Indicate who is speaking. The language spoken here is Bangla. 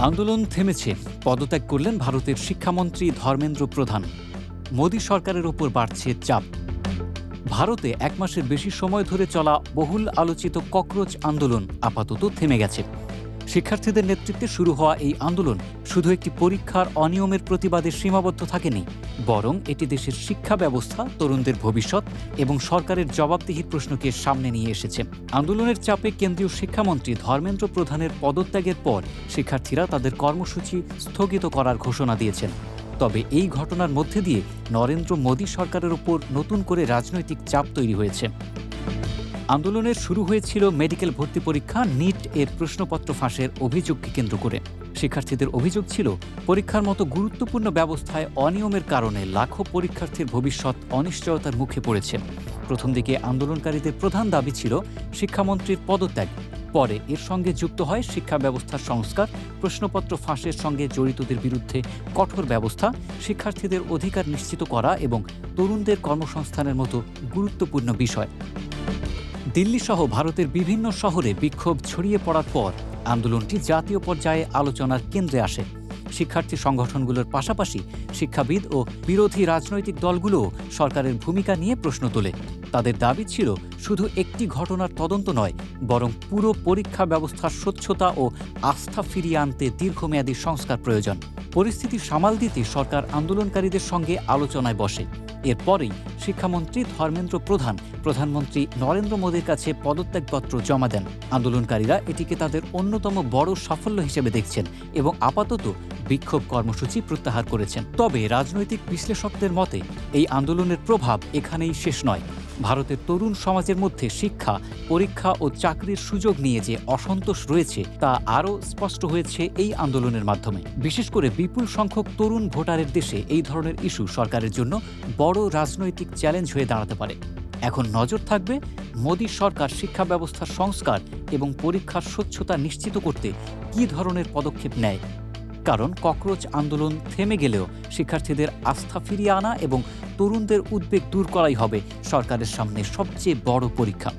Speaker 1: আন্দোলন থেমেছে, পদত্যাগ করলেন ভারতের শিক্ষামন্ত্রী ধর্মেন্দ্র প্রধান। মোদী সরকারের ওপর বাড়ছে চাপ। ভারতে এক মাসের বেশি সময় ধরে চলা বহুল আলোচিত ককরোচ আন্দোলন আপাতত থেমে গেছে। শিক্ষার্থীদের নেতৃত্বে শুরু হওয়া এই আন্দোলন শুধু একটি পরীক্ষার অনিয়মের প্রতিবাদে সীমাবদ্ধ থাকেনি, বরং এটি দেশের শিক্ষা ব্যবস্থা, তরুণদের ভবিষ্যৎ এবং সরকারের জবাবদিহির প্রশ্নকে সামনে নিয়ে এসেছে। আন্দোলনের চাপে কেন্দ্রীয় শিক্ষামন্ত্রী ধর্মেন্দ্র প্রধানের পদত্যাগের পর শিক্ষার্থীরা তাদের কর্মসূচি স্থগিত করার ঘোষণা দিয়েছেন। তবে এই ঘটনার মধ্যে দিয়ে নরেন্দ্র মোদী সরকারের উপর নতুন করে রাজনৈতিক চাপ তৈরি হয়েছে। আন্দোলনের শুরু হয়েছিল মেডিকেল ভর্তি পরীক্ষা নিট এর প্রশ্নপত্র ফাঁসের অভিযোগকে কেন্দ্র করে। শিক্ষার্থীদের অভিযোগ ছিল, পরীক্ষার মতো গুরুত্বপূর্ণ ব্যবস্থায় অনিয়মের কারণে লাখো পরীক্ষার্থীর ভবিষ্যৎ অনিশ্চয়তার মুখে পড়েছে। প্রথম দিকে আন্দোলনকারীদের প্রধান দাবি ছিল শিক্ষামন্ত্রীর পদত্যাগ। পরে এর সঙ্গে যুক্ত হয় শিক্ষা ব্যবস্থার সংস্কার, প্রশ্নপত্র ফাঁসের সঙ্গে জড়িতদের বিরুদ্ধে কঠোর ব্যবস্থা, শিক্ষার্থীদের অধিকার নিশ্চিত করা এবং তরুণদের কর্মসংস্থানের মতো গুরুত্বপূর্ণ বিষয়। দিল্লি সহ ভারতের বিভিন্ন শহরে বিক্ষোভ ছড়িয়ে পড়ার পর আন্দোলনটি জাতীয় পর্যায়ে আলোচনার কেন্দ্রে আসে। শিক্ষার্থী সংগঠনগুলোর পাশাপাশি শিক্ষাবিদ ও বিরোধী রাজনৈতিক দলগুলোও সরকারের ভূমিকা নিয়ে প্রশ্ন তোলে। তাদের দাবি ছিল, শুধু একটি ঘটনার তদন্ত নয়, বরং পুরো পরীক্ষা ব্যবস্থার স্বচ্ছতা ও আস্থা ফিরিয়ে আনতে দীর্ঘমেয়াদী সংস্কার প্রয়োজন। পরিস্থিতি সামাল দিতে সরকার আন্দোলনকারীদের সঙ্গে আলোচনায় বসে। এরপরেই শিক্ষামন্ত্রী ধর্মেন্দ্র প্রধান প্রধানমন্ত্রী নরেন্দ্র মোদীর কাছে পদত্যাগপত্র জমা দেন। আন্দোলনকারীরা এটিকে তাদের অন্যতম বড় সাফল্য হিসেবে দেখছেন এবং আপাতত বিক্ষোভ কর্মসূচি প্রত্যাহার করেছেন। তবে রাজনৈতিক বিশ্লেষকদের মতে এই আন্দোলনের প্রভাব এখানেই শেষ নয়। ভারতের তরুণ সমাজের মধ্যে শিক্ষা, পরীক্ষা ও চাকরির সুযোগ নিয়ে যে অসন্তোষ রয়েছে তা আরও স্পষ্ট হয়েছে এই আন্দোলনের মাধ্যমে। বিশেষ করে বিপুল সংখ্যক তরুণ ভোটারের দেশে এই ধরনের ইস্যু সরকারের জন্য বড় রাজনৈতিক চ্যালেঞ্জ হয়ে দাঁড়াতে পারে। এখন নজর থাকবে মোদী সরকার শিক্ষা ব্যবস্থার সংস্কার এবং পরীক্ষার স্বচ্ছতা নিশ্চিত করতে কী ধরনের পদক্ষেপ নেয়। কারণ ককরোচ আন্দোলন থেমে গেলেও শিক্ষার্থীদের আস্থা ফিরিয়ে আনা এবং তরুণদের উদ্বেগ দূর করাই হবে সরকারের সামনে সবচেয়ে বড় পরীক্ষা।